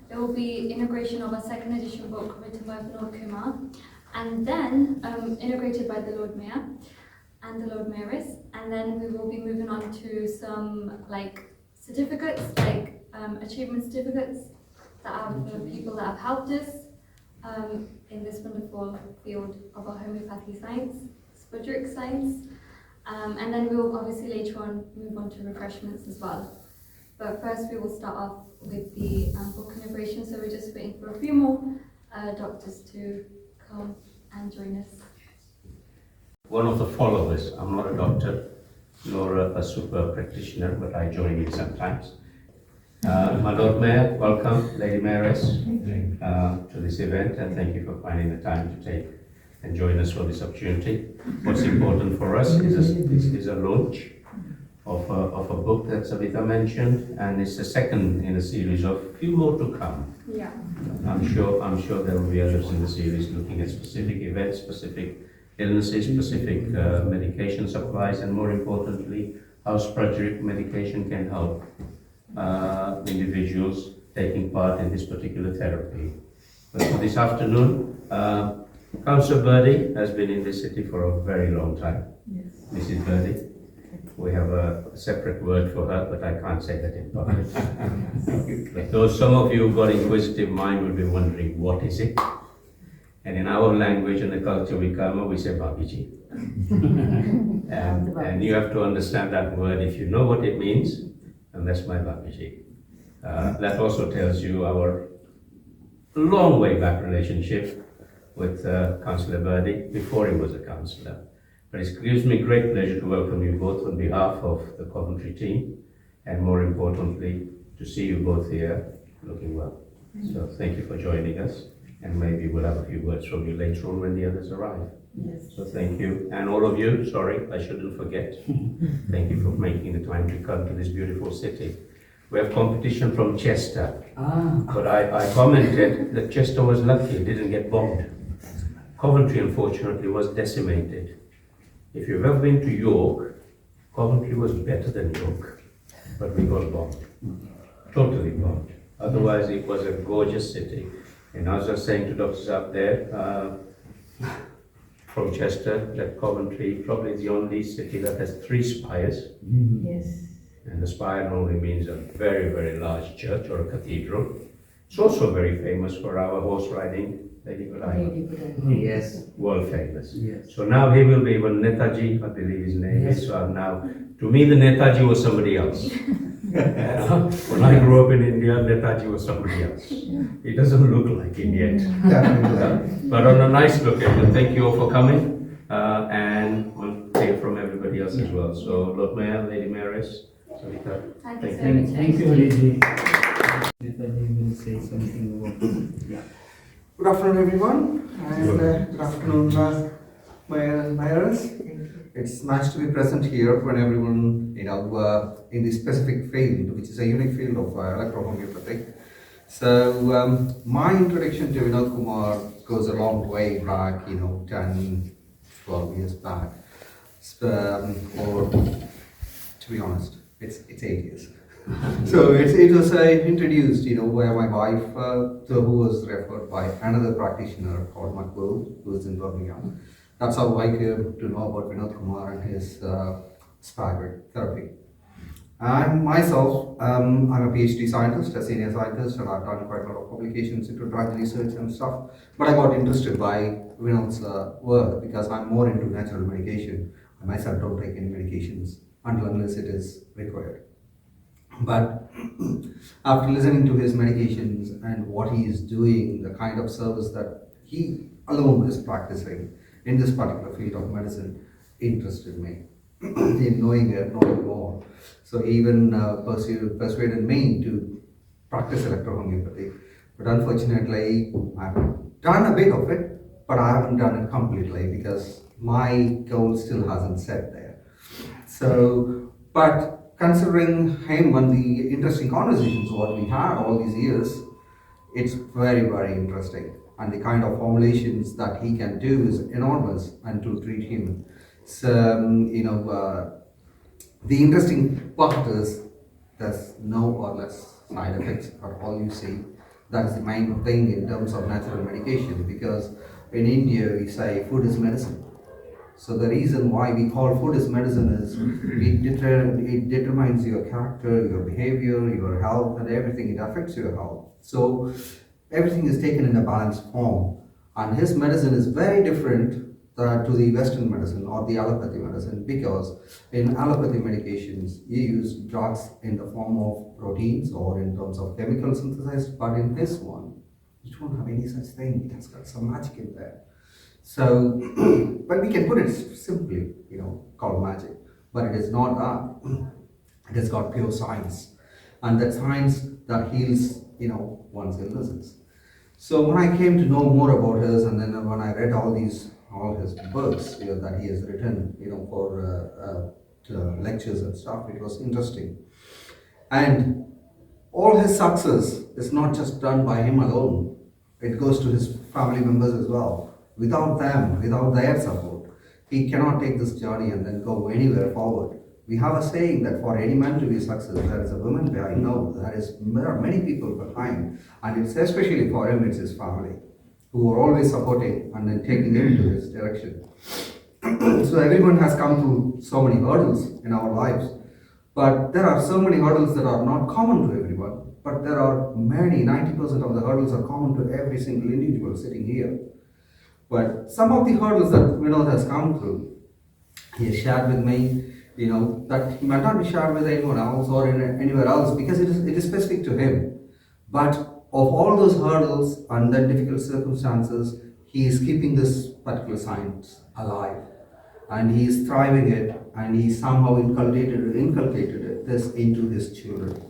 There will be inauguration of a second edition book written by Vinod Kumar, and then inaugurated by the Lord Mayor and the Lord Mayoress, and then we will be moving on to some certificates, achievement certificates that are for people that have helped us in this wonderful field of our homeopathy science, spudric science, and then we will obviously later on move on to refreshments as well. But first we will start off with the book inauguration, so we're just waiting for a few more doctors to come and join us. One of the followers, I'm not a doctor nor a super practitioner, but I join in sometimes. My Lord Mayor, welcome, Lady Mayoress, to this event, and thank you for finding the time to take and join us for this opportunity. What's important for us is a launch of a book that Savita mentioned, and it's the second in a series of few more to come. Yeah. I'm sure there will be others in the series looking at specific events, specific illnesses, specific medication supplies, and more importantly, how spudric medication can help individuals taking part in this particular therapy. But for this afternoon, Councillor Birdie has been in this city for a very long time. Yes. Mrs. Birdie. We have a separate word for her, but I can't say that in public. But though some of you who've got inquisitive mind will be wondering, what is it? And in our language and the culture we come, we say Babiji. and you have to understand that word if you know what it means, and that's my Babiji. That also tells you our long way back relationship with Councillor Birdie before he was a councillor. But it gives me great pleasure to welcome you both on behalf of the Coventry team, and more importantly, to see you both here looking well. So thank you for joining us, and maybe we'll have a few words from you later on when the others arrive. Yes. So thank you, and all of you, sorry, I shouldn't forget. Thank you for making the time to come to this beautiful city. We have competition from Chester, but I commented that Chester was lucky, it didn't get bombed. Coventry, unfortunately, was decimated. If you've ever been to York, Coventry was better than York, but we got bombed, totally bombed. Otherwise, it was a gorgeous city. And I was just saying to doctors up there, from Chester, that Coventry probably is the only city that has 3 spires. Yes. And the spire normally means a very, very large church or a cathedral. It's also very famous for our horse riding. Yes. World famous. Yes. So now he will be when Netaji, I believe his name is. So now, to me, the Netaji was somebody else. When I grew up in India, Netaji was somebody else. He doesn't look like it yet. But on a nice occasion, thank you all for coming. And we'll hear from everybody else as well. So, Lord Mayor, Lady Mayoress, Savita, Thank you so much. Thank you, Lady. Netaji will say something about. Yeah. Good afternoon, everyone, and good afternoon, Mayoress. It's nice to be present here when everyone, in this specific field, which is a unique field of electrohomeopathy. So, my introduction to Vinod Kumar goes a long way back, 10, 12 years back. Or, to be honest, it's 8 years. So it was introduced, where my wife, who was referred by another practitioner called Makbul, who was in Birmingham. That's how I came to know about Vinod Kumar and his spaghetti therapy. And myself, I'm a PhD scientist, a senior scientist, and I've done quite a lot of publications into drug research and stuff. But I got interested by Vinod's work because I'm more into natural medication. I myself don't take any medications unless it is required. But after listening to his medications and what he is doing, the kind of service that he alone is practicing in this particular field of medicine interested me in knowing more. So he even persuaded me to practice electrohomeopathy. But unfortunately, I've done a bit of it, but I haven't done it completely because my goal still hasn't set there. So, but considering him and the interesting conversations what we had all these years, it's very, very interesting. And the kind of formulations that he can do is enormous, and to treat him. So, The interesting part is there's no or less side effects are all you see. That is the main thing in terms of natural medication, because in India we say food is medicine. So the reason why we call food as medicine is it determines your character, your behavior, your health, and everything. It affects your health. So everything is taken in a balanced form, and his medicine is very different to the Western medicine or the allopathy medicine, because in allopathy medications you use drugs in the form of proteins or in terms of chemical synthesized, but in this one you don't have any such thing. It has got some magic in there. So, but we can put it simply, called magic. But it is not that. It has got pure science, and that science that heals, one's illnesses. So when I came to know more about his, and then when I read all his books that he has written, for lectures and stuff, it was interesting. And all his success is not just done by him alone. It goes to his family members as well. Without them, without their support, he cannot take this journey and then go anywhere forward. We have a saying that for any man to be successful, there is a woman behind. No, there are many people behind, and it's especially for him, it's his family, who are always supporting and then taking him to this direction. So everyone has come through so many hurdles in our lives, but there are so many hurdles that are not common to everyone. But there are many, 90% of the hurdles are common to every single individual sitting here. But some of the hurdles that Vinod has come through, he has shared with me, that he might not be shared with anyone else or anywhere else, because it is specific to him. But of all those hurdles and the difficult circumstances, he is keeping this particular science alive, and he is thriving it, and he somehow inculcated this into his children.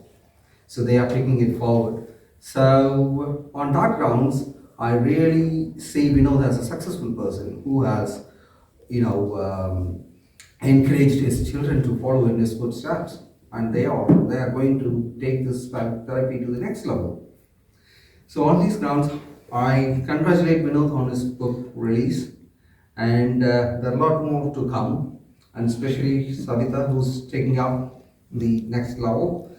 So they are taking it forward. So on that grounds, I really see Vinod as a successful person who has, encouraged his children to follow in his footsteps, and they are going to take this therapy to the next level. So on these grounds, I congratulate Vinod on his book release, and there are a lot more to come, and especially Savita, who's taking up the next level,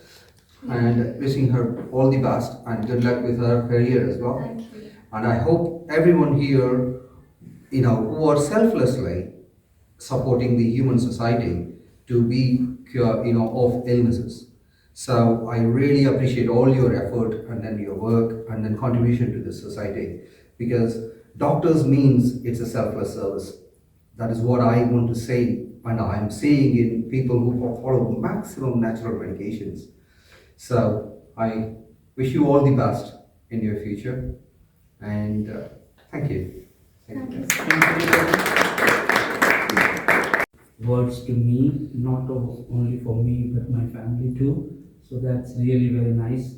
and wishing her all the best and good luck with her career as well. Thank you. And I hope everyone here, who are selflessly supporting the human society to be cure, of illnesses. So I really appreciate all your effort and then your work and then contribution to this society, because doctors means it's a selfless service. That is what I want to say, and I'm seeing in people who follow maximum natural medications. So I wish you all the best in your future, and thank you. Thank you. Words to me, not only for me but my family too. So that's really very nice.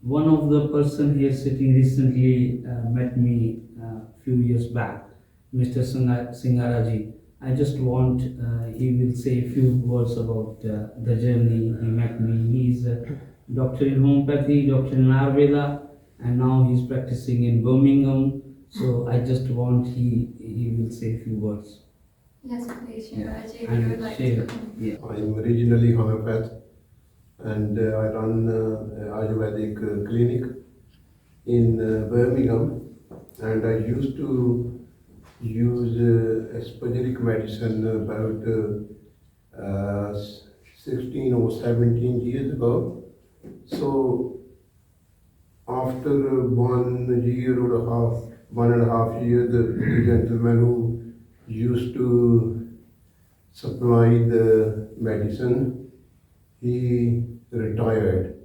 One of the person here sitting recently met me a few years back, Mr. Singaraji. I just want he will say a few words about the journey. He met me. He's a doctor in homeopathy, doctor in Ayurveda, and now he's practicing in Birmingham. So I just want he will say a few words. Yes, please, Shivaji, if And you would like share. to. Yeah. I'm originally homeopath, and I run Ayurvedic clinic in Birmingham, and I used to use spaghetic medicine about 16 or 17 years ago. So after 1 year or a half, 1.5 years, the gentleman who used to supply the medicine, he retired.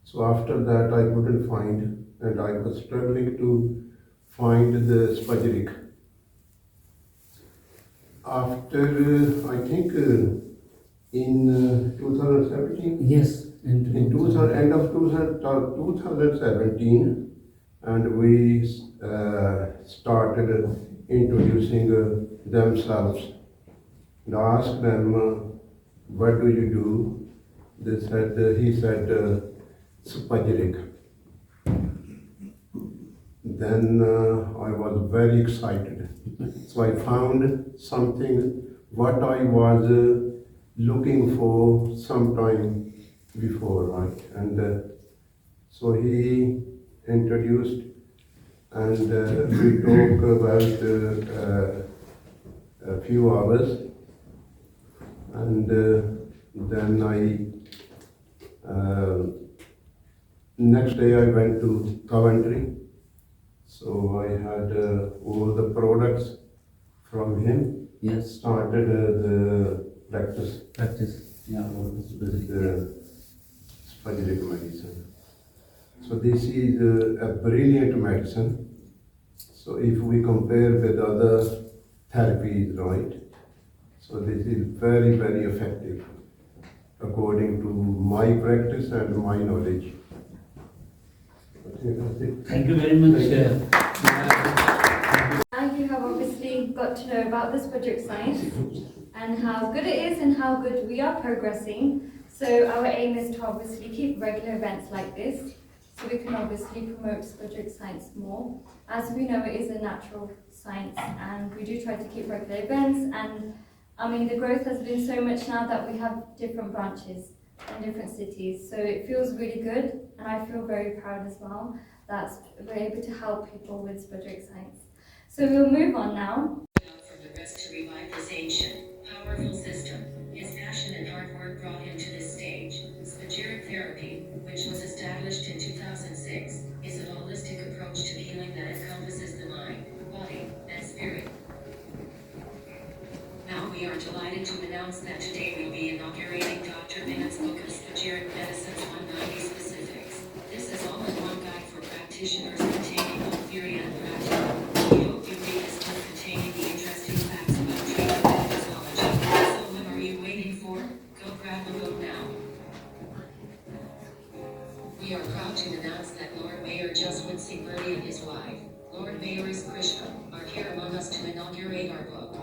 So after that I couldn't find, and I was struggling to find the spaghetic. After I think in 2017, Yes. end of 2017, and we started introducing themselves, and asked them, what do you do? They said, he said, spaghetic. Then I was very excited. So I found something what I was looking for some time before, right? And so he introduced and we talked about a few hours, and then next day I went to Coventry, so I had all the products from him, Yes. started the practice Practice. Yeah, all this with basic. specific medicine. So this is a brilliant medicine. So if we compare with other therapies, right? So this is very, very effective according to my practice and my knowledge. I think that's it. Thank you very much. Now you have obviously got to know about this project science and how good it is and how good we are progressing. So our aim is to obviously keep regular events like this, so we can obviously promote project science more. As we know, it is a natural science, and we do try to keep regular events. And I mean, the growth has been so much now that we have different branches in different cities. So it feels really good, and I feel very proud as well that we're able to help people with project science. So we'll move on now. From the rest to revive this ancient, powerful system. His passion and hard work brought him to this stage. Spagyric therapy, which was established in 2006, is a holistic approach to healing that encompasses the mind, body, and spirit. Now we are delighted to announce that today we'll be inaugurating Dr. Vinod's book of Spagyric Medicine's 190 Specifics. This is all-in-one guide for practitioners containing both theory and practice. We hope you read this book containing the interesting facts about treatment and physiology. So what are you waiting for? Go grab a book now. We are proud to announce that Lord Mayor Jaswant Singh Bertie and his wife, Lord Mayoress Krishna, are here among us to inaugurate our book.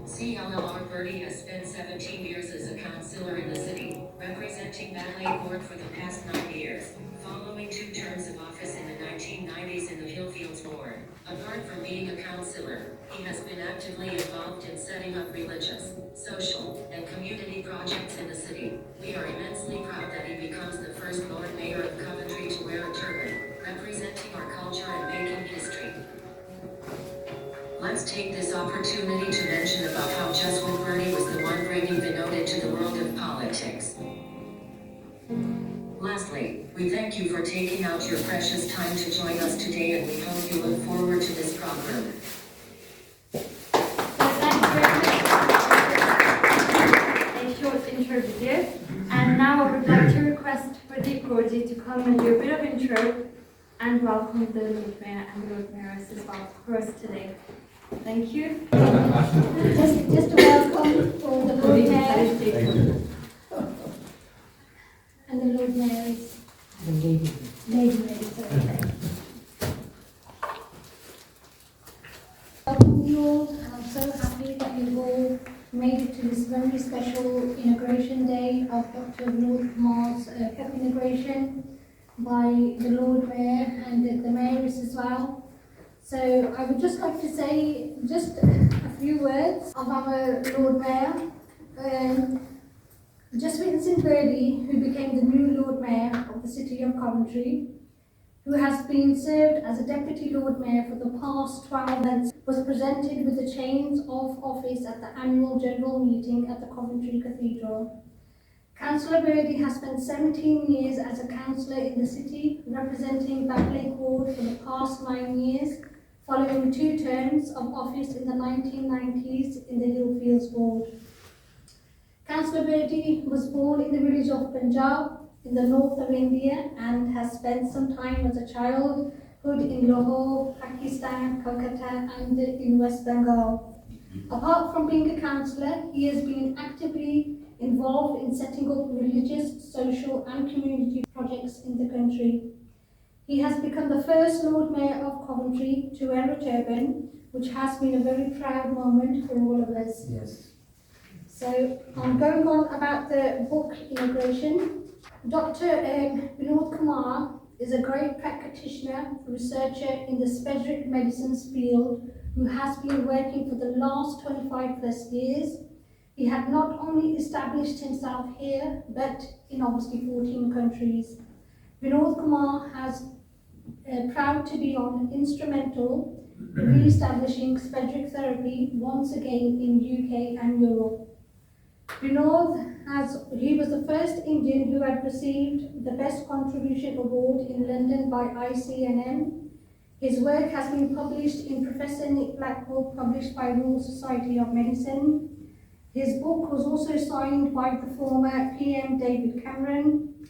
CLLR Bertie has spent 17 years as a councillor in the city, representing Ballet Board for the past 9 years, following 2 terms of office in the 1990s in the Hillfields Board. Apart from being a councillor, he has been actively involved in setting up religious, social, and community projects in the city. We are immensely proud that he becomes the first Lord Mayor of Coventry to wear a turban, representing our culture and making history. Let's take this opportunity to mention about how Jaswant Bertie was the one bringing Vinod into the world of politics. Lastly, we thank you for taking out your precious time to join us today, and we hope you look forward to this program. So thank you very much for a short intro video. And now I would like to request Pradeep Gorji to come and do a bit of intro and welcome the Lord Mayor and the Lord Mayoress as well for us today. Thank you. Just a welcome for the Lord Mayor and the Lord Mayoress. Lady Mayor, sorry. Welcome you all, and I'm so happy that you've all made it to this very special inauguration day of Dr. Vinod Kumar's book inauguration by the Lord Mayor and the Mayoress as well. So I would just like to say just a few words of our Lord Mayor. Jaswant Singh Bertie, who became the new Lord Mayor of the City of Coventry, who has been served as a Deputy Lord Mayor for the past 12 months, was presented with the chains of office at the annual general meeting at the Coventry Cathedral. Councillor Bertie has spent 17 years as a councillor in the city, representing Batlake Ward for the past 9 years, following 2 terms of office in the 1990s in the Hillfields Ward. Councillor Bertie was born in the village of Punjab in the north of India and has spent some time as a childhood in Lahore, Pakistan, Kolkata and in West Bengal. Apart from being a councillor, he has been actively involved in setting up religious, social and community projects in the country. He has become the first Lord Mayor of Coventry to wear a turban, which has been a very proud moment for all of us. Yes. So I'm going on about the book inauguration. Dr. Vinod Kumar is a great practitioner, researcher in the Spagyric medicines field who has been working for the last 25 plus years. He had not only established himself here, but in obviously 14 countries. Vinod Kumar has proud to be instrumental in re-establishing Spedric therapy once again in UK and Europe. He was the first Indian who had received the Best Contribution Award in London by ICNM. His work has been published in Professor Nick Black book published by Royal Society of Medicine. His book was also signed by the former PM David Cameron.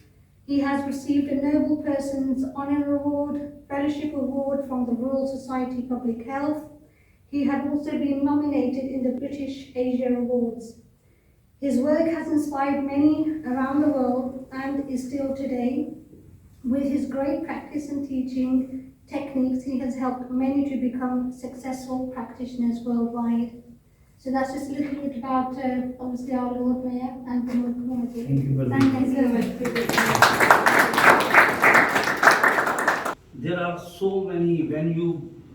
He has received a Noble Person's Honour Award, Fellowship Award from the Royal Society Public Health. He had also been nominated in the British Asia Awards. His work has inspired many around the world and is still today. With his great practice and teaching techniques, he has helped many to become successful practitioners worldwide. So that's just a little bit about obviously our Lord Mayor and the Lord Community. Thank you very much. Thank you so much. There are so many, when you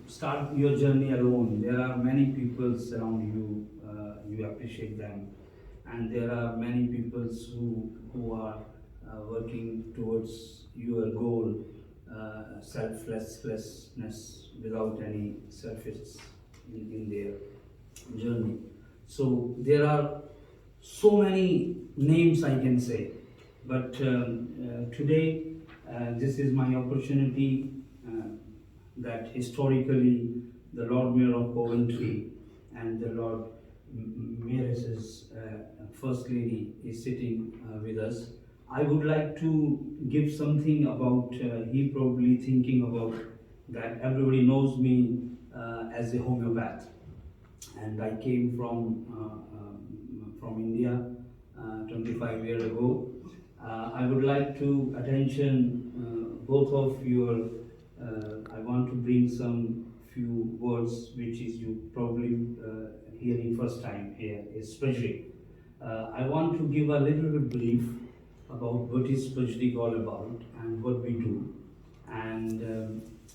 start your journey alone, there are many people around you, you appreciate them. And there are many people who are working towards your goal, selflessness without any selfishness in their journey. So there are so many names I can say, but today this is my opportunity that historically the Lord Mayor of Coventry and the Lord Mayoress's First Lady is sitting with us. I would like to give something about, he probably thinking about that everybody knows me as a homeopath, and I came from India 25 years ago. I would like to attention both of your, I want to bring some few words which is you probably hearing first time here, especially. I want to give a little bit brief about what is Spedric all about and what we do, and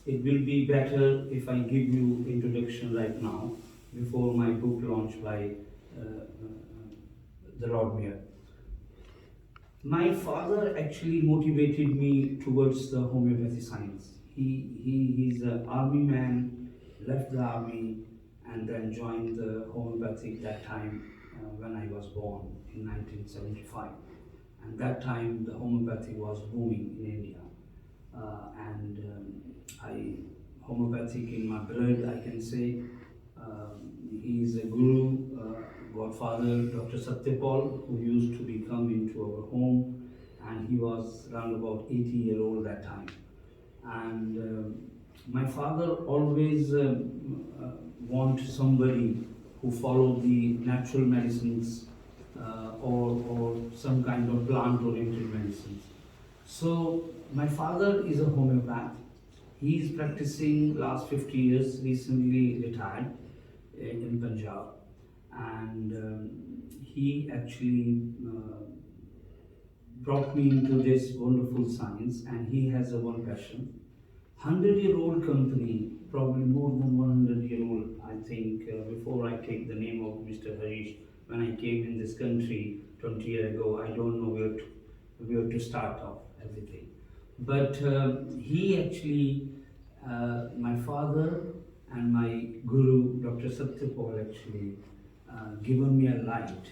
it will be better if I give you introduction right now before my book launch by the Lord Mayor. My father actually motivated me towards the homeopathy science. He's an army man, left the army and then joined the homeopathy that time when I was born in 1975. And that time the homeopathy was booming in India. Homeopathic in my blood, I can say. He is a guru, godfather, Dr. Satyapal, who used to be come into our home, and he was around about 80-year-old that time. And my father always want somebody who follow the natural medicines or some kind of plant-oriented medicines. So my father is a homeopath. He is practicing last 50 years, recently retired in Punjab, and he actually brought me into this wonderful science, and he has a one passion. 100-year-old company, probably more than 100-year-old, I think, before I take the name of Mr. Harish, when I came in this country 20 years ago, I don't know where to start off everything. But he actually, my father and my guru, Dr. Satyapal, actually given me a light,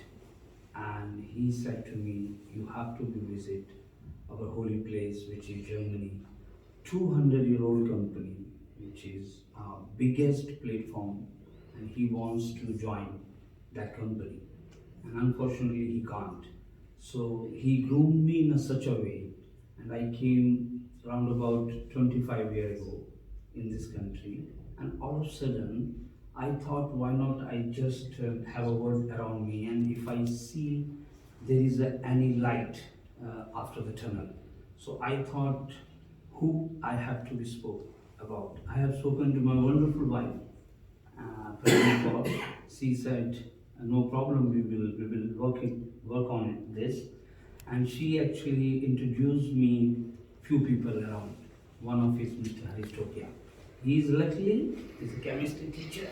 and he said to me, you have to visit our holy place, which is Germany. 200-year-old company, which is our biggest platform, and he wants to join that company. And unfortunately, he can't. So he groomed me in such a way, and I came around about 25 years ago in this country, and all of a sudden, I thought, why not I just have a word around me, and if I see there is any light after the tunnel. So I thought, who I have to be spoke about. I have spoken to my wonderful wife, she said, no problem, we will work on this. And she actually introduced me few people around. One of is Mr. Harish. He is luckily a chemistry teacher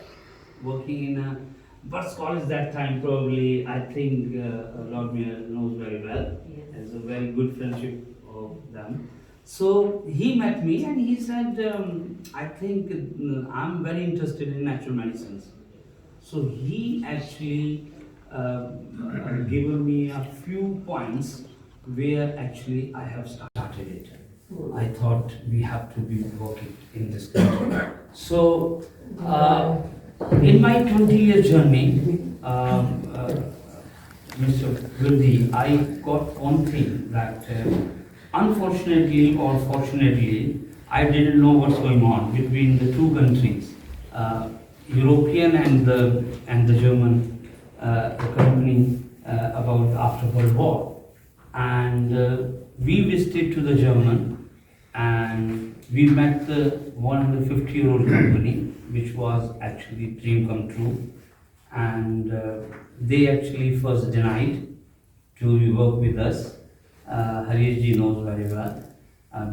working in a But college that time probably, I think Lord Mayor knows very well. There's a very good friendship of them. So he met me and he said, I think I'm very interested in natural medicines. So he actually given me a few points where actually I have started it. I thought we have to be working in this country. So in my 20-year journey, Mr. Virdi, I got one thing that unfortunately or fortunately, I didn't know what's going on between the two countries, European and the German company about after World War, and we visited to the German, and we met the 150-year-old company, which was actually dream come true, and they actually first denied to work with us. Harish ji knows very well.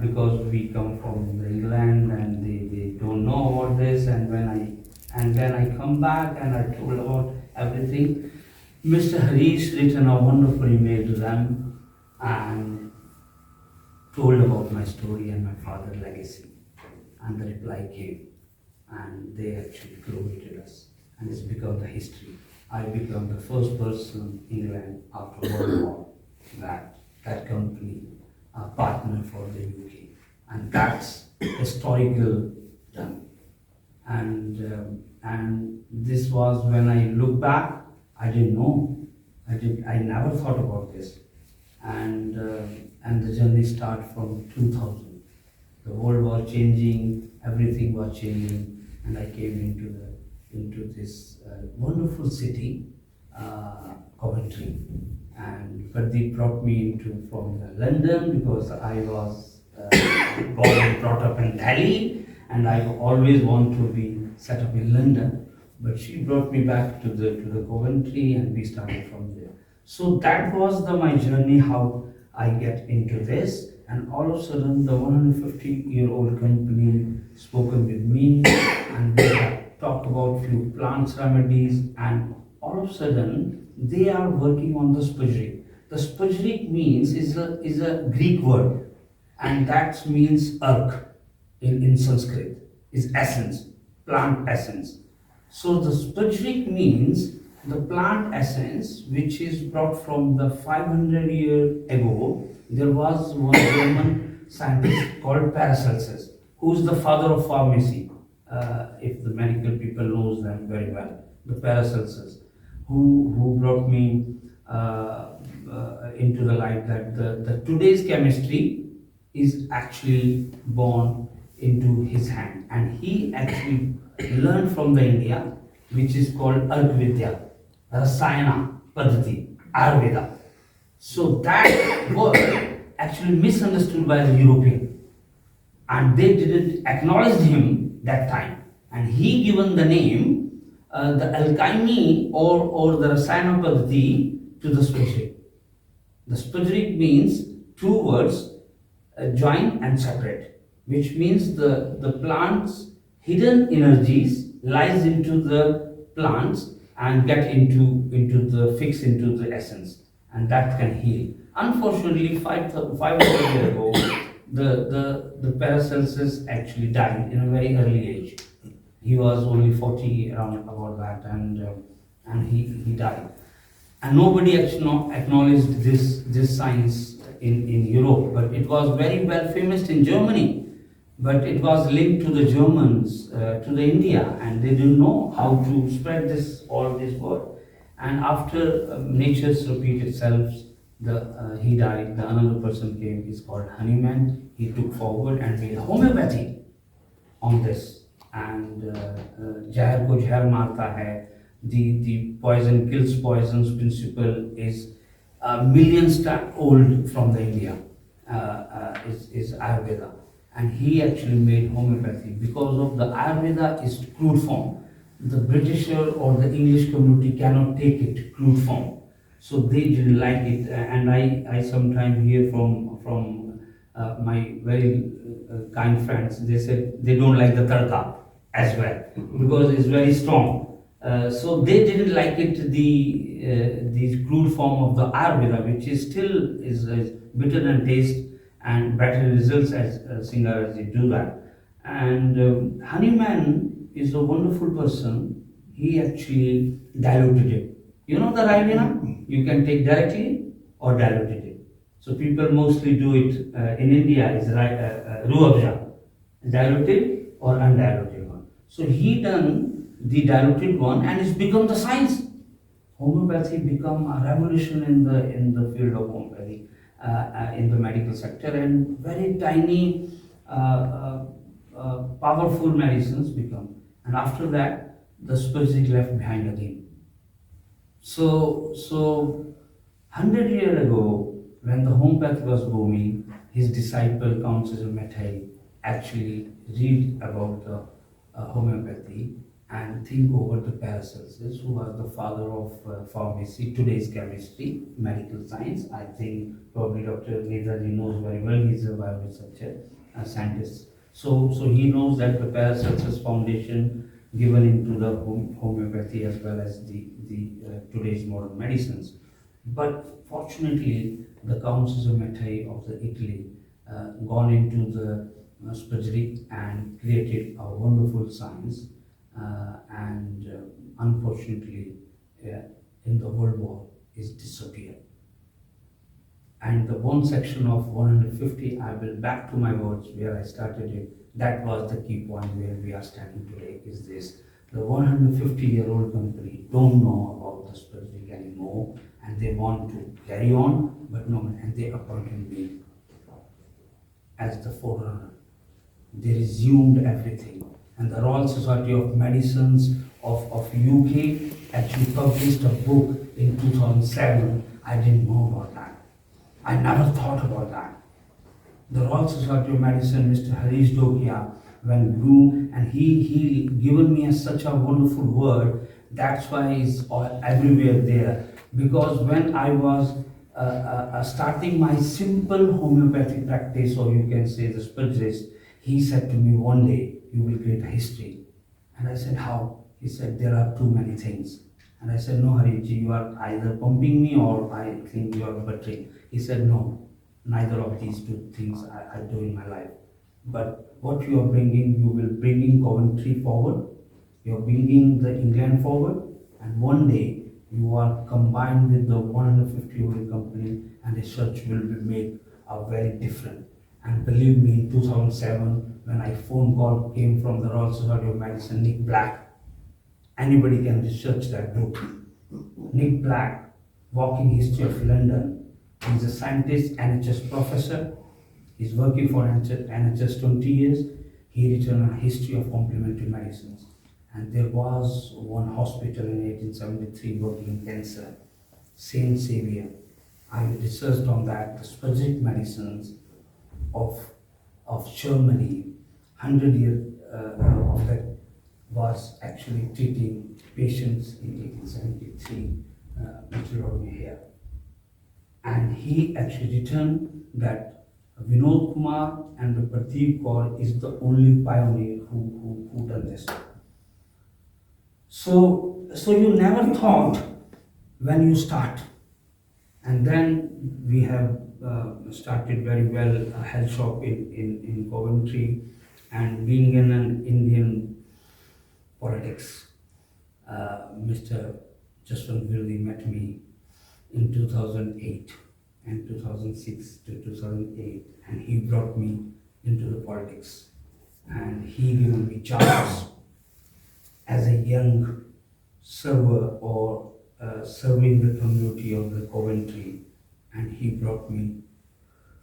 Because we come from England and they don't know about this, and then I come back and I told about everything. Mr. Harish written a wonderful email to them and told about my story and my father's legacy, and the reply came, and they actually glorified us, and it's become the history. I become the first person in England after World War that company partner for the UK, and that's historical done. And this was when I look back, I didn't know, I never thought about this, and the journey started from 2000. The world was changing, everything was changing, and I came into this wonderful city, Coventry. But they brought me from London because I was born and brought up in Delhi, and I always want to be set up in London. But she brought me back to the Coventry, and we started from there. So that was my journey, how I get into this, and all of a sudden the 150-year-old company spoken with me, and we have talked about few plants remedies, and all of a sudden they are working on the spudgery. The spudgery means is a Greek word, and that means ark in Sanskrit, is essence, plant essence. So the spudgery means the plant essence which is brought from the 500 years ago. There was one German scientist called Paracelsus, who is the father of pharmacy, if the medical people knows them very well, the Paracelsus, who brought me into the light that the today's chemistry is actually born into his hand, and he actually learned from the India, which is called Ayurveda, Rasayana Paddhati, Ayurveda. So that word actually misunderstood by the European, and they didn't acknowledge him that time, and he given the name the alchemy or the Rasayana Paddhati to the spudgery. The spudgery means two words, join and separate, which means the plant's hidden energies lies into the plants and get into the essence, and that can heal. Unfortunately, 500 years ago, the Paracelsus actually died in a very early age. He was only 40 around about that, and he died. And nobody actually acknowledged this science in Europe, but it was very well famous in Germany. But it was linked to the Germans, to the India, and they didn't know how to spread all this word. And after nature's repeat itself, he died. Another person came. He's called Honeyman. He took forward and made homeopathy on this. And Jahar ko jhar marta hai. The poison kills poisons principle is millions old from the India. Is Ayurveda. And he actually made homeopathy because of the Ayurveda is crude form. The British or the English community cannot take it crude form, so they didn't like it. And I sometimes hear from my very kind friends. They said they don't like the tadka as well because it's very strong. So they didn't like it, the crude form of the Ayurveda, which is still is bitter in taste and better results as Singha as they do that. And Hanuman is a wonderful person. He actually diluted it. You know the idea? You can take directly or diluted it. So people mostly do it in India is ruabja, diluted or undiluted one. So he done the diluted one and it's become the science. Homeopathy become a revolution in the field of homeopathy, in the medical sector, and very tiny powerful medicines become. And after that, the spirit left behind again. So 100 years ago, when the homeopathy was booming, his disciple Councillor Mathai actually read about the homeopathy and think over the Paracelsus, who was the father of pharmacy, today's chemistry, medical science. I think probably Dr. Nedaji knows very well. He's a bioresearcher, a scientist. So he knows that the Paracelsus foundation given into the homeopathy as well as the today's modern medicines. But fortunately, the Councils of Mathai of the Italy gone into the surgery and created a wonderful science. And unfortunately, in the World War, is disappeared. And the one section of 150, I will back to my words where I started it. That was the key point where we are standing today. Is this the 150-year-old company don't know about the surgery anymore, and they want to carry on, but no, and they appointed me as the forerunner. They resumed everything. And the Royal Society of Medicines of UK actually published a book in 2007. I didn't know about that. I never thought about that. The Royal Society of Medicine, Mr. Harish Dokia, when grew, and he given me such a wonderful word. That's why it's everywhere there. Because when I was starting my simple homeopathic practice, or you can say the spiritualist, he said to me, one day you will create a history. And I said, how? He said, there are too many things. And I said, no, Hariji, you are either pumping me or I think you are betraying. He said, no, neither of these two things I do in my life. But what you are bringing, you will bringing Coventry forward, you are bringing the England forward, and one day you are combined with the 150-year-old company, and research will be made very different. And believe me, in 2007, when a phone call came from the Royal Society of Medicine, Nick Black, anybody can research that book. Nick Black, Walking History of London. He's a scientist, NHS professor. He's working for NHS 20 years. He written a history of complementary medicines. And there was one hospital in 1873 working in cancer, Saint Xavier. I researched on that, the specific medicines of Germany, 100 years of that was actually treating patients in 1873, Mr. here. And he actually returned that Vinod Kumar and the Pradeep Kaur is the only pioneer who done this. So you never thought when you start. And then we have started very well a health shop in Coventry, and being in an Indian politics, Mr. Jaswant Virdi met me in 2008 and 2006 to 2008, and he brought me into the politics, and he given me chance as a young server or serving the community of the Coventry, and he brought me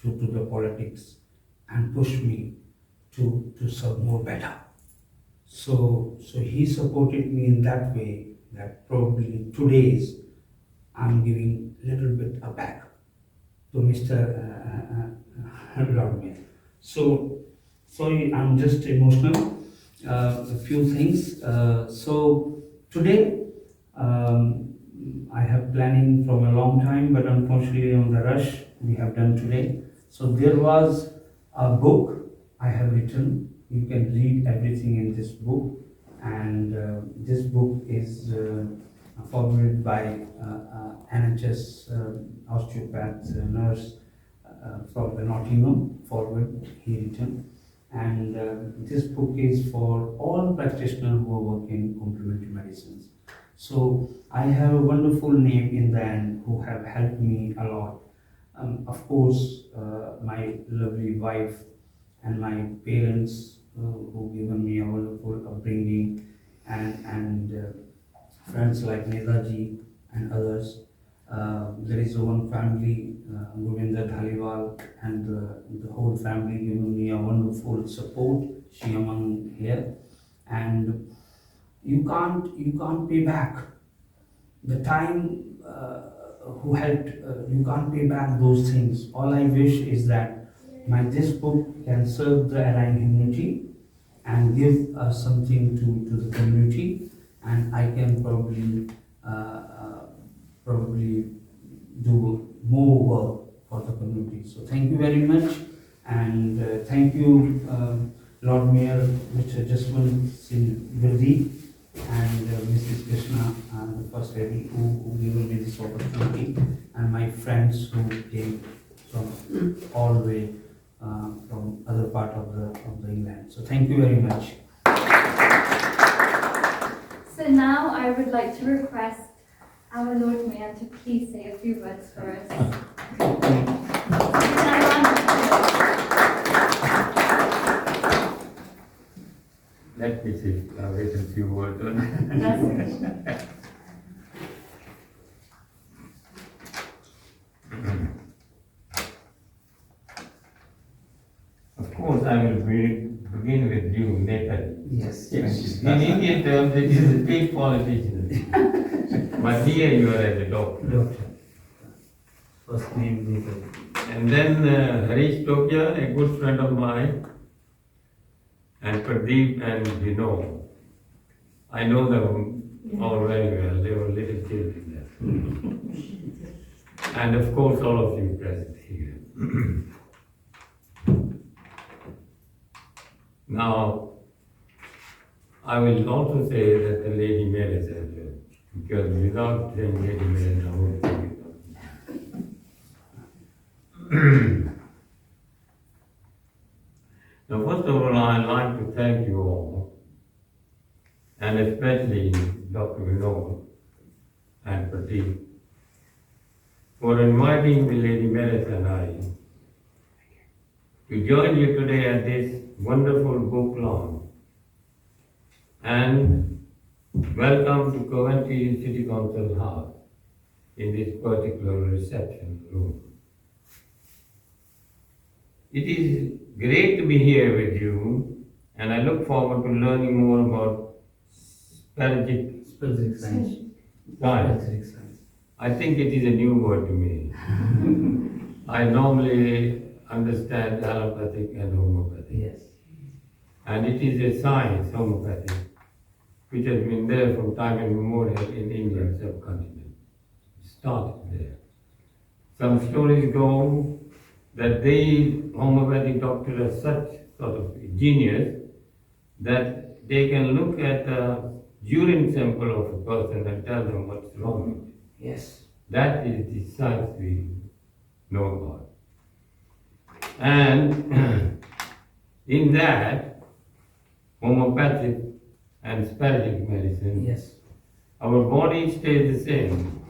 to the politics and pushed me to serve more better. So he supported me in that way that probably today's I'm giving a little bit back to Mr. Lord Mayor. So sorry, I'm just emotional. A few things. So today I have planning from a long time, but unfortunately on the rush we have done today. So there was a book I have written. You can read everything in this book, And this book is forwarded by NHS osteopath nurse from the Nottingham, forward he written. And this book is for all practitioners who are working in complementary medicines. So I have a wonderful name in the end who have helped me a lot. Of course, my lovely wife and my parents who given me a wonderful upbringing, and friends like Nedaji and others. There is one family, Govinda Dhaliwal, and the whole family giving me a wonderful support. She among here, and you can't pay back the time who helped. You can't pay back those things. All I wish is that this book can serve the allied community and give something to the community, and I can probably do more work for the community. So thank you very much, and thank you, Lord Mayor, Mr. Jaswant Singh Virdi, and Mrs. Krishna, the First Lady, who given me this opportunity, and my friends who came from all the way from other part of the England. So thank you very much. So now I would like to request our Lord Mayor to please say a few words for us. Let me see, I'll wait a few words on That's Of course, I will begin with you, Nathan. Yes. In Indian terms, it is a big politician. But here you are as a doctor. Doctor. First name Nathan. And then Harish Tokia, a good friend of mine, and Pradeep and Vinod. I know them all very well. They were little children there. And of course, all of you present here. Now, I will also say that the Lady Mayor is as well, because without saying Lady Mayor, I won't think it. Now, first of all, I'd like to thank you all, and especially Dr. Vinod and Pradeep, for inviting the Lady Mayor and I to join you today at this wonderful book launch, and welcome to Coventry City Council House in this particular reception room. It is great to be here with you, and I look forward to learning more about strategic Specific science. science. Specific science. I think it is a new word to me. I normally understand allopathic and homeopathic. Yes. And it is a science, homeopathy, which has been there from time immemorial in Indian subcontinent. It started there. Some stories go that the homeopathic doctors are such sort of genius that they can look at a urine sample of a person and tell them what's wrong with it. Yes. That is the science we know about. And in that, homeopathic and specific medicine, Yes. our body stays the same.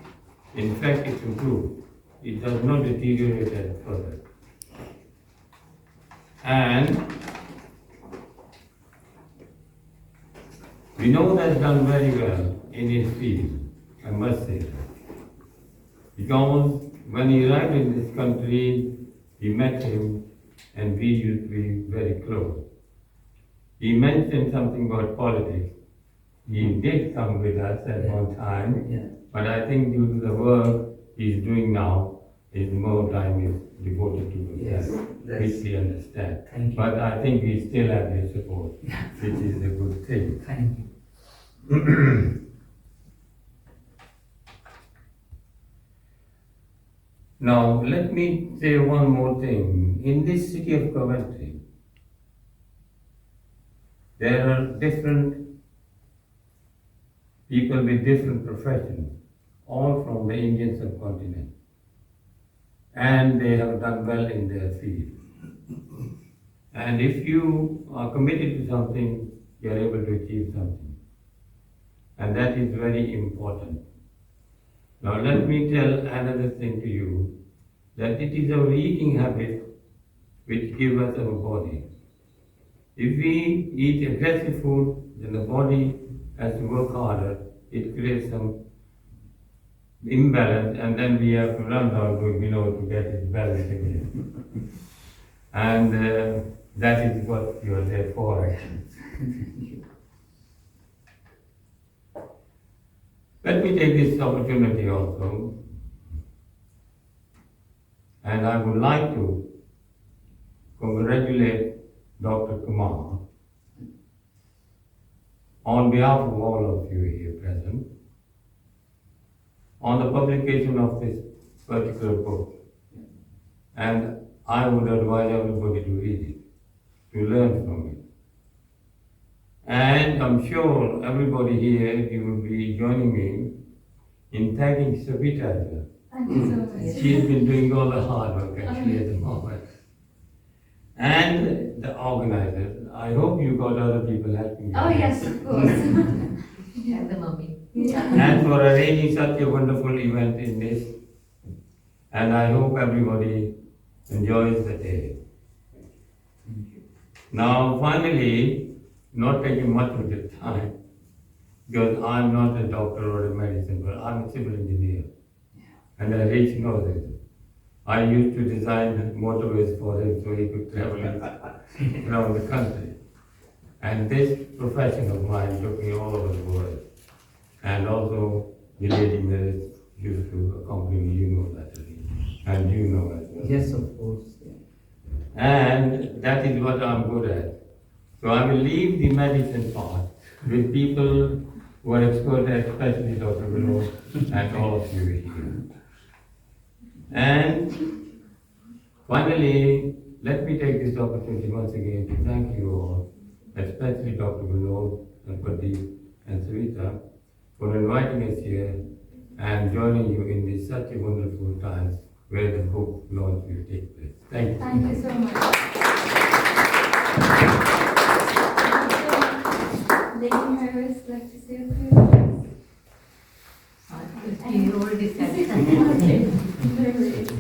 In fact, it improves. It does not deteriorate as further. And Vinod has done very well in his field, I must say that. Because when he arrived in this country, he met him and we used to be very close. He mentioned something about politics. He did come with us at one time, Yeah. but I think due to the work he's doing now, his more time is devoted to Yes, himself, that's- which we understand. Thank you. But I think we still have his support, which is a good thing. Thank you. Now, let me say one more thing. In this city of Coventry, there are different people with different professions, all from the Indian subcontinent. And they have done well in their field. And if you are committed to something, you are able to achieve something. And that is very important. Now let me tell another thing to you, that it is our eating habit which gives us our body. If we eat aggressive food, then the body has to work harder. It creates some imbalance, and then we have to run down to get it balanced again. And that is what you are there for, actually. Let me take this opportunity also, and I would like to congratulate Dr. Kumar on behalf of all of you here present on the publication of this particular book. And I would advise everybody to read it, to learn from it. And I'm sure everybody here, you will be joining me in thanking Savita as well. Thank you so much. She's been doing all the hard work actually at the moment. And the organizers, I hope you got other people helping you. Oh yes, of course. And the mummy. And for arranging such a wonderful event in this. And I hope everybody enjoys the day. Now finally, not taking much of your time, because I'm not a doctor or a medicine, but I'm a civil engineer. And Rich knows it. I used to design motorways for him so he could travel around the country. And this profession of mine took me all over the world. And also the lady Meredith used to accompany me, you know that, and you know as well. Yes, of course. And that is what I'm good at. So I will leave the medicine part with people who are expert at, especially Dr. Vinod and all of you here. And finally, let me take this opportunity once again to thank you all, especially Dr. Vinod and Pradeep and Savita, for inviting us here and joining you in this such a wonderful time where the book launch will take place. Thank you. Thank you so much. Lady Harris, like to say a few words? You already said it.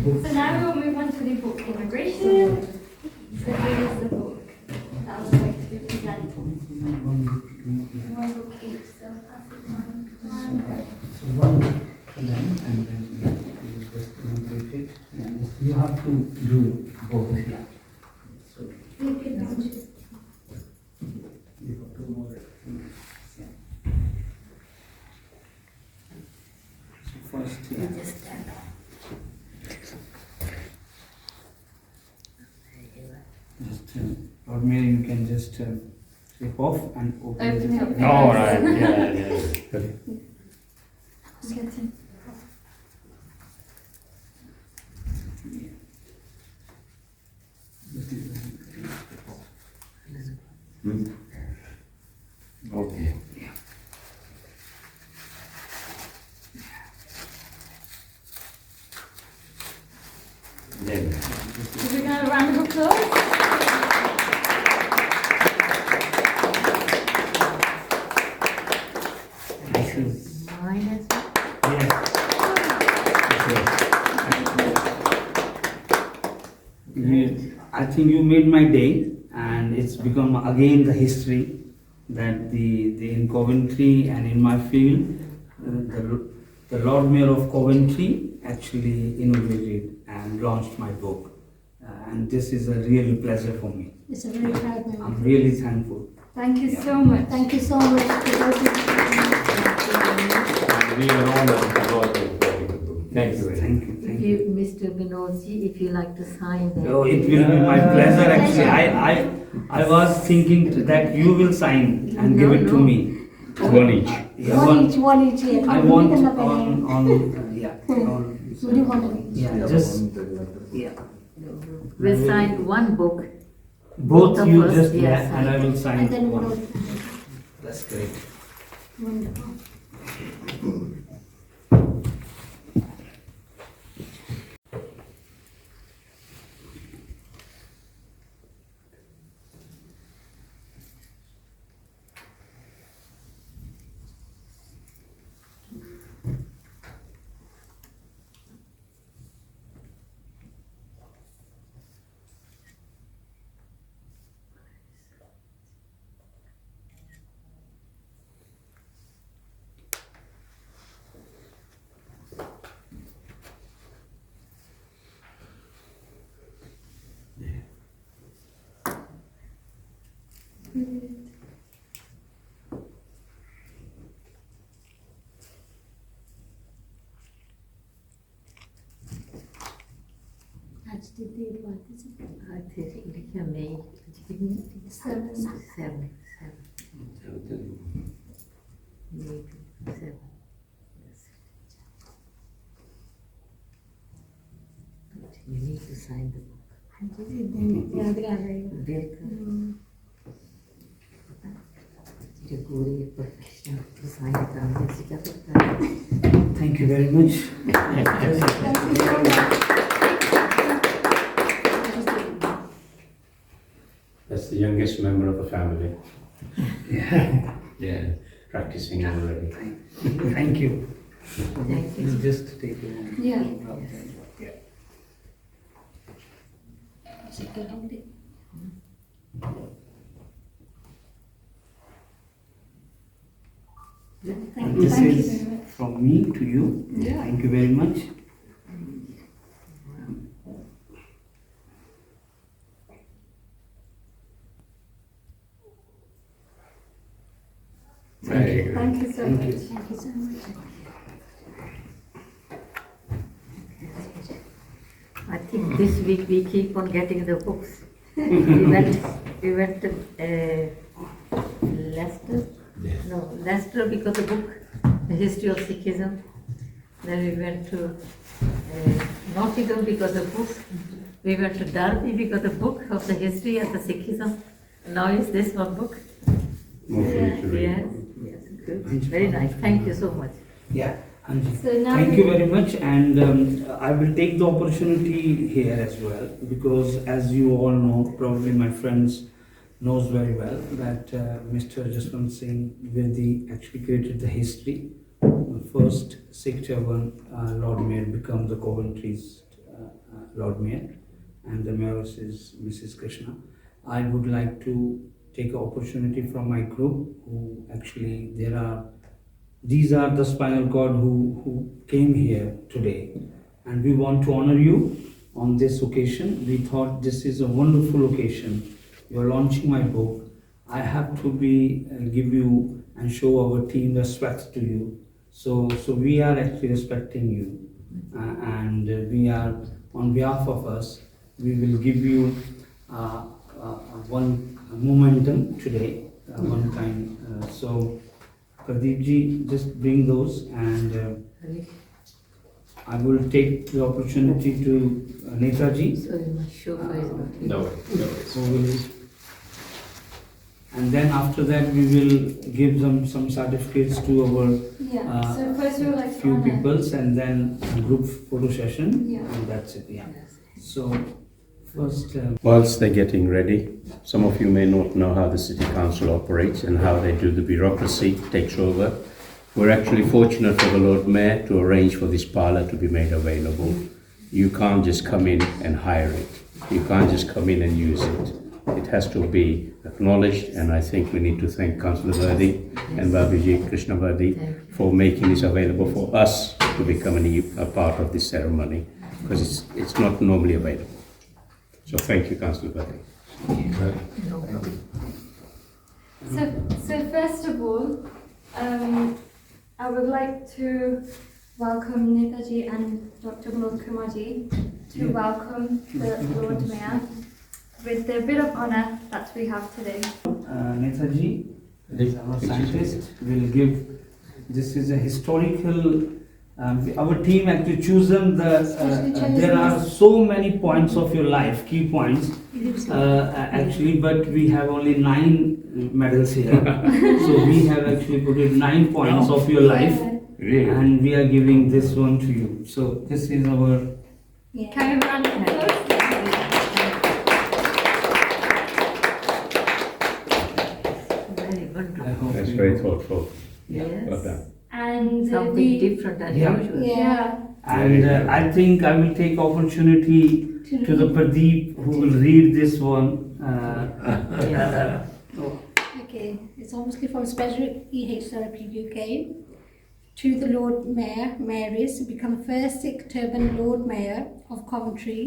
So now we will move on to the book inauguration. So here is the book that I would like to present. One book each, so pass it on. So one for them, and then you just inaugurate it. And you have to do both. Yeah. So you have two more. Yeah. So first, just Lord Mary, you can just flip off and open Open it. it up. All right, yeah. Get him. Okay. Then, Should we give a round of applause? This is Mine as well. yes. I think you made my day, and it's become again the history that the in Coventry and in my field, the Lord Mayor of Coventry actually inaugurated and launched my book, and this is a real pleasure for me. It's a very proud moment. I'm really thankful. Thank you so much. Thank you so much. we are honored to launch this particular book. Thank you very much. Thank you. If Thank you, you. Mr. Vinodji, if you like to sign that. Oh, it will be my pleasure. Actually, I was thinking that you will sign and give it to me. One each. Yeah, One each, yeah. I want on yeah. Would you want to? Yeah, just yeah. We'll sign one book. Both of you us, just yes. and I will sign And then one. one. That's great. Wonderful. आज the date what is it? I think May 7. May 7. Yes. But you need to sign the book. पूरी professional to sign it on this. Thank you very much. That's the youngest member of the family. Yeah, practicing already. Thank you. Thank you. You just take a moment. Yeah. Thank This you is very much. from me to you. Yeah. Thank you very much. Very good. Thank you so Thank much. you. Thank you so much. I think this week we keep on getting the books. we went to Leicester. No, Leicester because the book, The History of Sikhism. Then we went to Nottingham because the book. We went to Derby because the book of the history of the Sikhism. Now is this one book. More for you to read. Yes, yes, good. Very nice. Thank you so much. Yeah. Anji. So now Thank you very much, and I will take the opportunity here as well, because as you all know, probably my friends knows very well that Mr. Jaswant Singh Virdi actually created the history. The first Sikh Chavan Lord Mayor become the Coventry's Lord Mayor, and the Mayor is Mrs. Krishna. I would like to take an opportunity from my group, who actually these are the spinal cord who came here today, and we want to honor you on this occasion. We thought this is a wonderful occasion. You're launching my book. I have to give you and show our team respect to you. So we are actually respecting you, and we are on behalf of us. We will give you one momentum today, one time. So. Pradeep ji, just bring those, and I will take the opportunity to Netaji, Sorry, my chauffeur is not here. No worries. who will, and then after that we will give them some certificates to our Yeah. So first we would like to few honor. peoples, and then a group photo session, Yeah. and that's it. Yeah. So first, Whilst they're getting ready, some of you may not know how the City Council operates and how they do the bureaucracy takes over. We're actually fortunate for the Lord Mayor to arrange for this parlour to be made available. You can't just come in and hire it. You can't just come in and use it. It has to be acknowledged, and I think we need to thank Councillor Virdi and Babiji Krishna Virdi for making this available for us to become a part of this ceremony, because it's not normally available. So thank you, Councillor Virdi. No problem. So first of all, I would like to welcome Netaji and Dr. Vinod Kumar ji to welcome the Lord Mayor with the bit of honour that we have today. Netaji, our scientist, will give. This is a historical. Our team actually chosen there are so many points of your life, key points, actually, but we have only 9 medals here. So we have actually put it 9 points of your life, Really? and we are giving this one to you. So this is our. Yeah. Can we have a round of applause? Very I wonderful. hope That's you- very thoughtful. Well Yes. done. And Something different than Yeah. usual. Yeah. And I think I will take opportunity to the Pradeep who will read this one. Yeah. Okay, it's obviously from Special EH Therapy UK. To the Lord Mayor, Mayoress, to become first Sikh turban Lord Mayor of Coventry,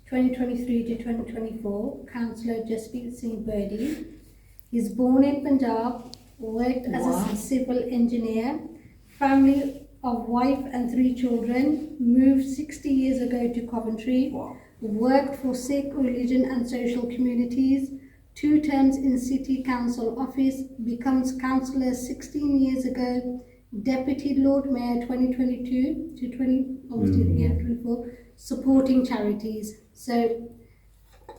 2023 to 2024, Councillor Jaspreet Singh Birdy. He's born in Punjab, worked as Wow. a civil engineer, family of wife and 3 children, moved 60 years ago to Coventry, Wow. worked for Sikh religion and social communities, 2 terms in City Council office, becomes councillor 16 years ago, Deputy Lord Mayor 2022 to 2024, supporting charities. So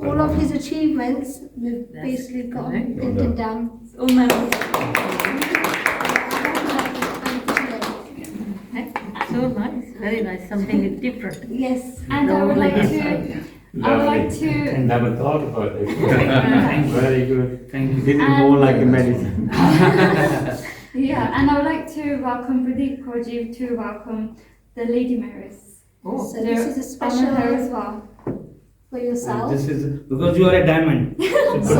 all of his achievements we've That's basically got correct. written down. All medals. So nice, very nice, something different. Yes. And I would like to, I would like to, Never thought about it. Thank you. Very good. Thank you. This is more like a medicine. yeah, and I would like to welcome Pradeep Kaurji to welcome the Lady Mayoress. Oh, So this is a Honor her as special well. for yourself. This is because you are a diamond. So So-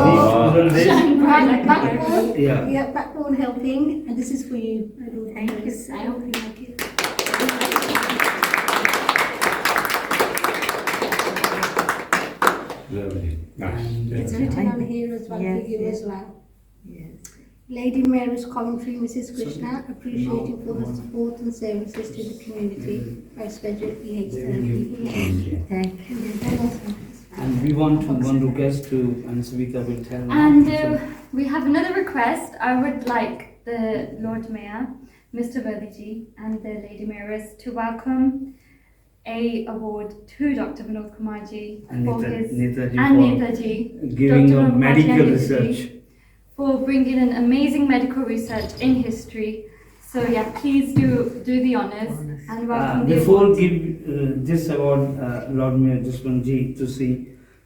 Pradeep is on this. Shine bright like that. Backbone, Yeah. yeah, backbone helping, and this is for you. Thank you. I hope you like it. Lovely. Nice. And, It's written on here as well Yes, for you yes. as well. yes. Lady Mayoress Coventry, Mrs. Krishna, appreciating for her support and services to the community by Special EH Therapy. Thank you. and we want one request to, and Savita will tell. And So- we have another request. I would like the Lord Mayor, Mr. Birdyji, and the Lady Mayoress to welcome a award to Dr. Vinod Kumarji and for Neta- his Netaji and for Netaji giving Dr. of Vinod medical Kumarji and research. for bringing in amazing medical research in history. So yeah, please do the honors and welcome the Before award. give this award, Lord Mayor Jaswantji, to see,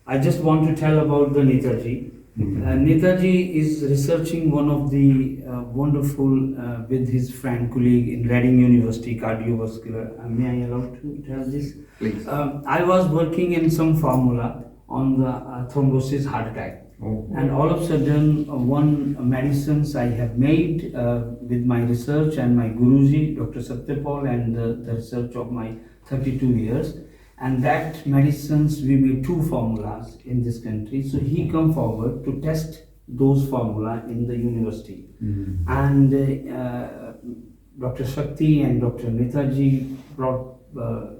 I just want to tell about the Netaji. Netaji is researching one of the wonderful with his friend colleague in Reading University cardiovascular. May I allow to tell this? Please. I was working in some formula on the thrombosis heart attack. And all of a sudden, one medicines I have made with my research and my Guruji, Dr. Satyapal, and the research of my 32 years. And that medicines, we made 2 formulas in this country. So he come forward to test those formula in the university. And Dr. Shakti and Dr. Netaji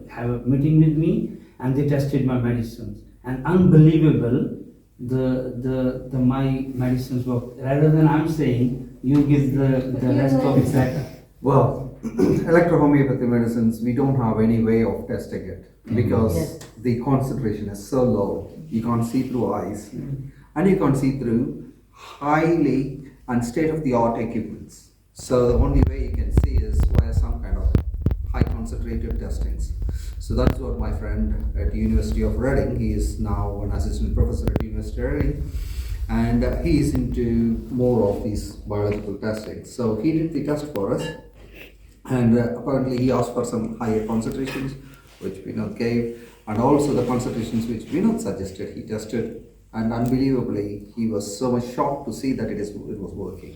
have a meeting with me, and they tested my medicines. And unbelievable, the my medicines work. Rather than I'm saying, you give the rest of that. Well, electrohomeopathy medicines, we don't have any way of testing it because Yes. the concentration is so low, you can't see through eyes and you can't see through highly and state-of-the-art equipments. So the only way you can see is via some kind of high concentrated testings. So that's what my friend at the University of Reading, he is now an assistant professor at University of Reading, and he is into more of these biological testing. So he did the test for us, and apparently he asked for some higher concentrations, which Vinod gave, and also the concentrations which Vinod suggested, he tested, and unbelievably, he was so much shocked to see that it was working.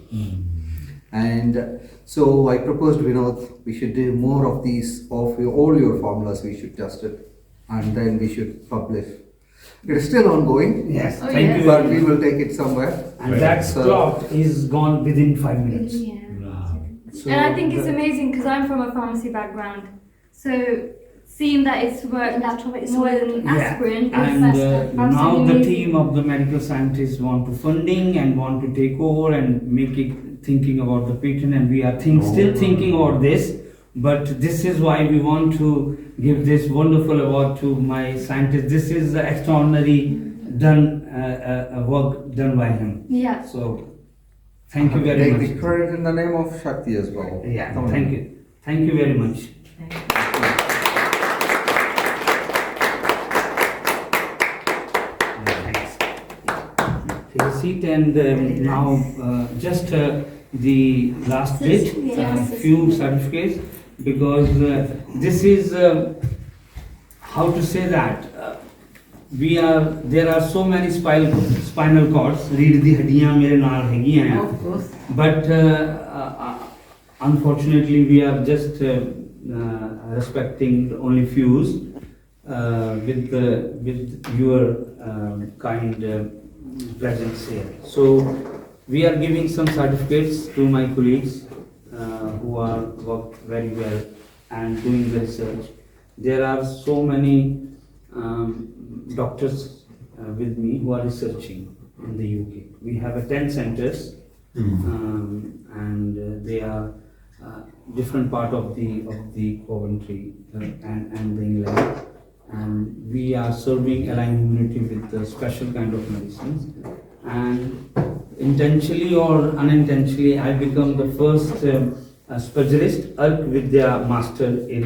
And so I proposed to Vinod, we should do more of these, of all your formulas, we should test it, and then we should publish. It is still ongoing. Yes, Oh, thank yes. you. But we will take it somewhere. And that So- clock is gone within 5 minutes. Yeah. So And I think it's the- amazing because I'm from a pharmacy background. So seeing that it's worked Natural, it's more worked. than Yeah. aspirin is And now absolutely the amazing. team of the medical scientists want to funding and want to take over and make it thinking about the patent, and we are still thinking about this. But this is why we want to give this wonderful award to my scientist. This is the extraordinary done work done by him. Yeah. So Thank you very Take much. the credit in the name of Shakti as well. Yeah, Come on. thank you. Thank you very much. Thanks. Take a seat, and now just the last bit, few certificates, because this is how to say that there are so many spinal cords. रीढ़ दी हड्डियां मेरे नाल हैगियां हैं. Of course. But unfortunately, we are just respecting only fews with your kind presence here. So we are giving some certificates to my colleagues who are worked very well and doing the research. There are so many doctors with me who are researching in the UK. We have 10 centers. And they are different part of the Coventry and the England, and we are serving allied immunity with special kind of medicines. And intentionally or unintentionally, I become the first specialist with their master in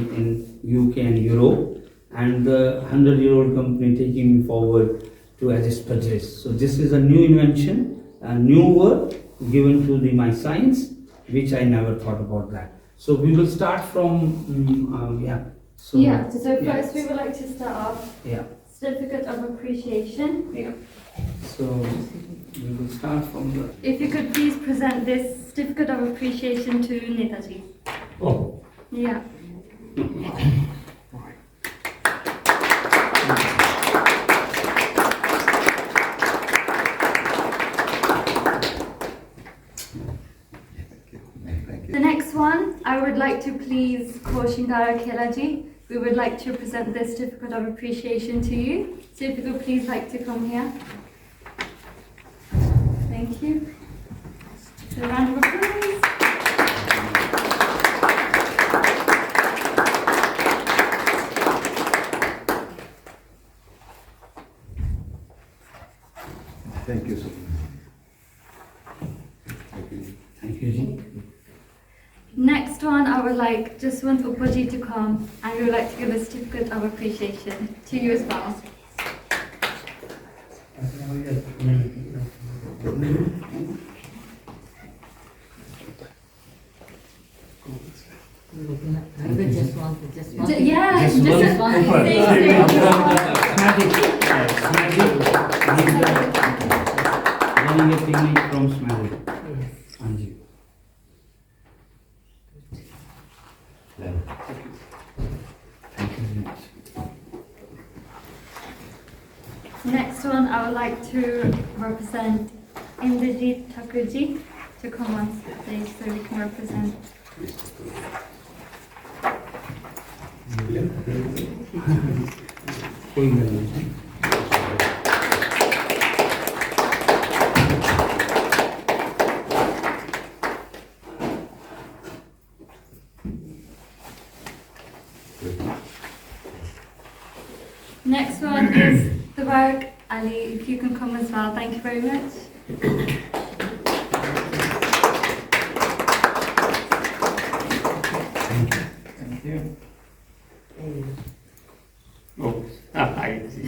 UK and Europe, and the 100-year-old company taking me forward to as a specialist. So this is a new invention, a new word given to my science, which I never thought about that. So we will start from So first we would like to start off certificate of appreciation. Yeah. So we will start from the. If you could please present this certificate of appreciation to Netaji. Oh. Yeah. The next one, I would like to please call Shingara Kelaji. We would like to present this certificate of appreciation to you. So if you could please like to come here. Thank you. So a round of applause. Thank you so much. Thank you. Thank you, Ji. Next one, I would like Jaswant Upaji to come, and we would like to give a certificate of appreciation to you as well. Just one. Yeah, Just just one. one. Running a clinic from Smiley. Anji. Thank you very much. Next one, I would like to represent Indrajit Thakurji to come on stage so we can represent. कोई गल नहीं. Next one is Tabarak Ali. If you can come as well, thank you very much. Thank you. Oh. I see.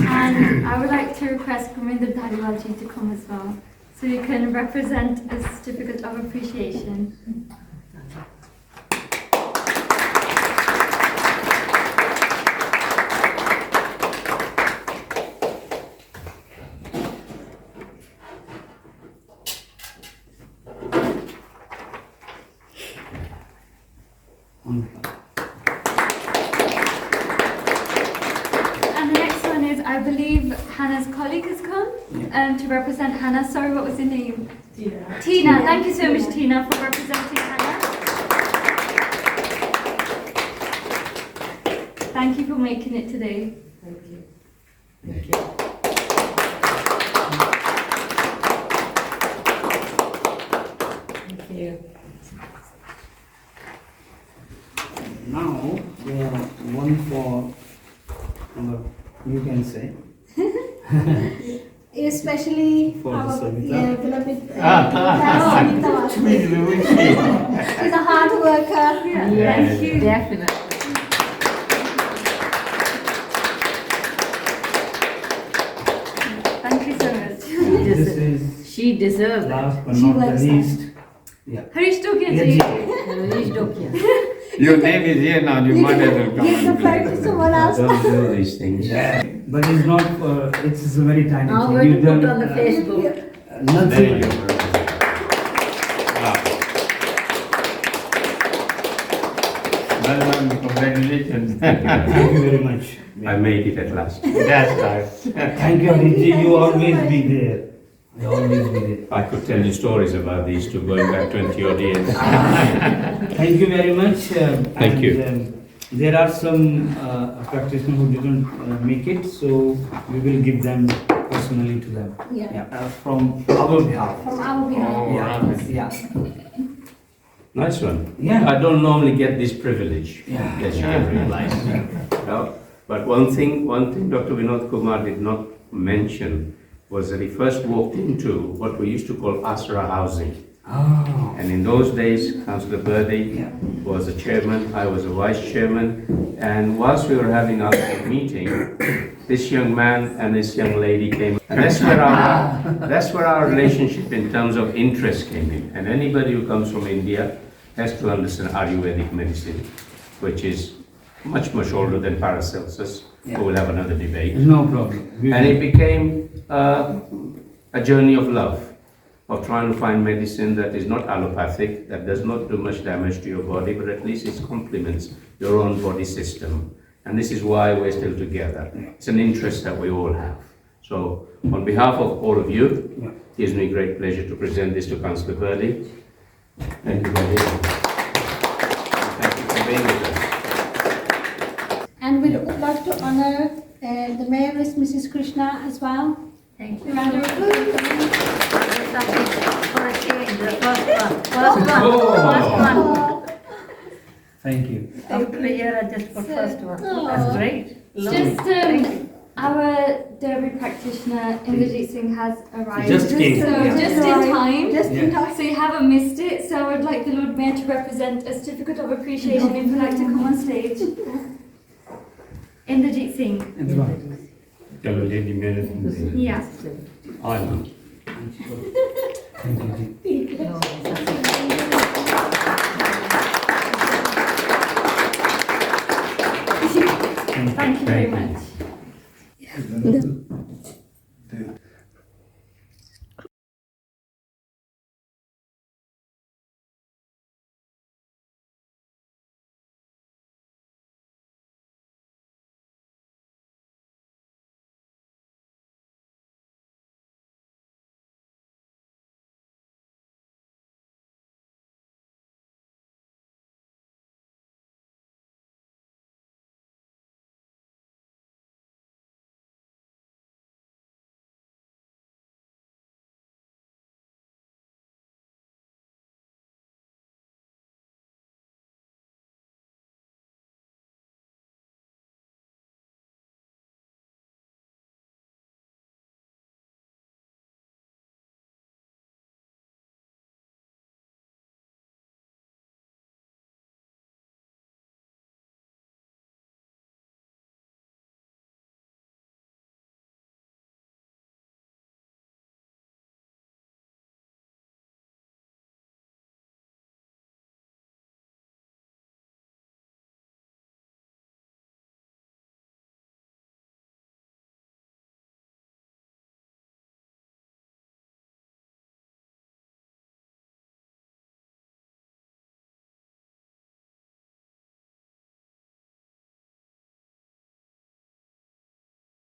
And I would like to request Gurinder Dhaliwalji to come as well, so you can represent a certificate of appreciation. And the next one is, I believe Hannah's colleague has come to represent Hannah. Sorry, what was your name? Tina. Tina. Thank you so much, Tina, for representing Hannah. Thank you for making it today. Thank you. Thank you. Thank you. Now, can say. Especially For the our Savita. beloved Please, we will see. She's a hard worker. Yes, definitely. Thank you so much. This is She deserves it. last but She not the works hard. least. Harish Tokia Yeah, ji. Harish Dokia. Your name is here now, you might as well come Give the and flag to play. someone else. Don't do these things. But it's not, it's a very tiny Now thing. we're You've going to done put on the Facebook. nothing. Very good. Wow. Well done, congratulations. Thank you very much. I made it at last. That's right. Thank you, Ariji. You always be there. You always be there. I could tell you stories about these two going back 20 odd years. Thank you very much. Thank you. There are some practitioners who didn't make it, so we will give them personally to them. Yeah. From our behalf. From our behalf. Yeah. Nice one. Yeah. I don't normally get this privilege, Yeah. as you can realize. No? But one thing Dr. Vinod Kumar did not mention was that he first walked into what we used to call Asra housing. Oh. And in those days, Councillor Birdy Yeah. was the chairman, I was the vice chairman, and whilst we were having our meeting, this young man and this young lady came, and that's where our relationship in terms of interest came in. And anybody who comes from India has to understand Ayurvedic medicine, which is much older than Paracelsus. Yeah. We'll have another debate. No problem. And it became a journey of love, of trying to find medicine that is not allopathic, that does not do much damage to your body, but at least it complements your own body system. And this is why we're still together. It's an interest that we all have. So, on behalf of all of you, it gives me great pleasure to present this to Councillor Birdy. Thank you very much. Thank you for being with us. And we'd like to honor the Mayoress, Mrs. Krishna, as well. Thank you. Round of applause. Something for a change, the first one. Thank you. After a year, I just got first one. That's great. Just Thank you. our Derby practitioner Indrajit Singh has arrived. Just came, So yeah. just in time. Just in Yeah. time. So you haven't missed it. So I would like the Lord Mayor to represent a certificate of appreciation if you'd like to come on stage. Indrajit Singh. It's right. Chalo, lady medicine. Yeah. I know. Thank you, Ji. No, that's it. Thank you very much.